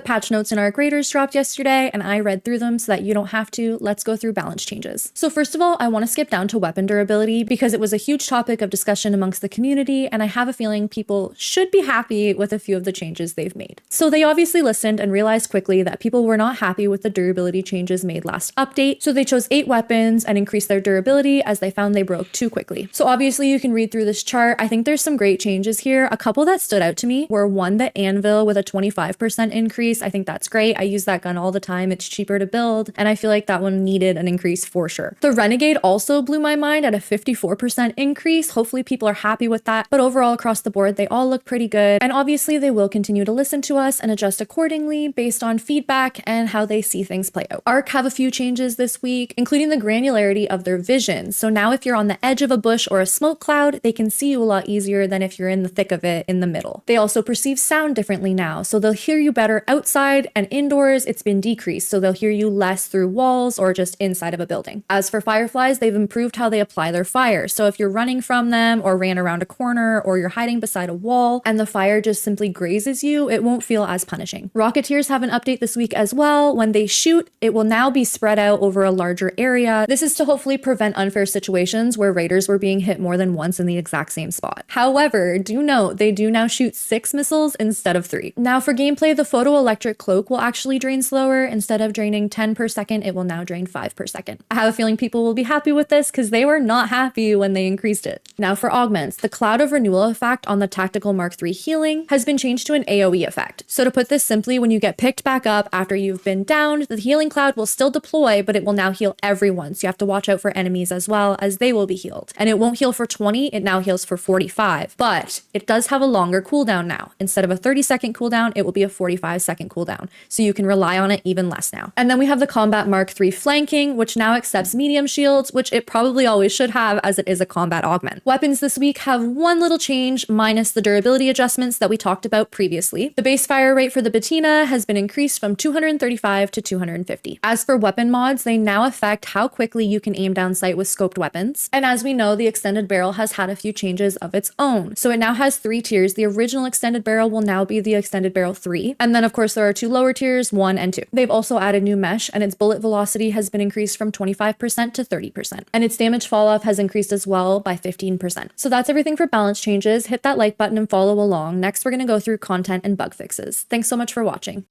patch notes in our graders dropped yesterday, and I read through them so that you don't have to. Let's go through balance changes. So first of all, I want to skip down to weapon durability because it was a huge topic of discussion amongst the community, and I have a feeling people should be happy with a few of the changes they've made. So they obviously listened and realized quickly that people were not happy with the durability changes made last update, so they chose 8 weapons and increased their durability as they found they broke too quickly. So obviously you can read through this chart. I think there's some great changes here. A couple that stood out to me were one, the anvil with a 25% increase. I think that's great. I use that gun all the time. It's cheaper to build, and I feel like that one needed an increase for sure. The renegade also blew my mind at a 54% increase. Hopefully people are happy with that, but overall across the board, they all look pretty good. And obviously they will continue to listen to us and adjust accordingly based on feedback and how they see things play out. Arc have a few changes this week, including the granularity of their vision. So now if you're on the edge of a bush or a smoke cloud, they can see you a lot easier than if you're in the thick of it in the middle. They also perceive sound differently now, so they'll hear you better outside, and indoors it's been decreased, so they'll hear you less through walls or just inside of a building. As for fireflies, they've improved how they apply their fire. So if you're running from them or ran around a corner or you're hiding beside a wall and the fire just simply grazes you, it won't feel as punishing. Rocketeers have an update this week as well. When they shoot, it will now be spread out over a larger area. This is to hopefully prevent unfair situations where raiders were being hit more than once in the exact same spot. However, do note they do now shoot 6 missiles instead of 3. Now for gameplay, the photoelectric cloak will actually drain slower. Instead of draining 10 per second, it will now drain 5 per second. I have a feeling people will be happy with this because they were not happy when they increased it. Now for augments, the Cloud of Renewal effect on the Tactical Mark III healing has been changed to an AoE effect. So to put this simply, when you get picked back up after you've been downed, the healing cloud will still deploy, but it will now heal everyone. So you have to watch out for enemies as well, as they will be healed. And it won't heal for 20, it now heals for 45. But it does have a longer cooldown now. Instead of a 30-second cooldown, it will be a 45-second cooldown. So you can rely on it even less now. And then we have the Combat Mark III flanking, which now accepts medium shields, which it probably always should have as it is a combat augment. Weapons this week have one little change, minus the durability adjustments that we talked about previously. The base fire rate for the Bettina has been increased from 235 to 250. As for weapon mods, they now affect how quickly you can aim down sight with scoped weapons. And as we know, the extended barrel has had a few changes of its own. So it now has 3 tiers. The original extended barrel will now be the extended barrel 3. And then of course there are 2 lower tiers, 1 and 2. They've also added new mesh, and its bullet velocity has been increased from 25% to 30%. And its damage fall off has increased as well by 15%. So that's everything for balance changes. Hit that like button and follow along. Next, we're going to go through content and bug fixes. Thanks so much for watching.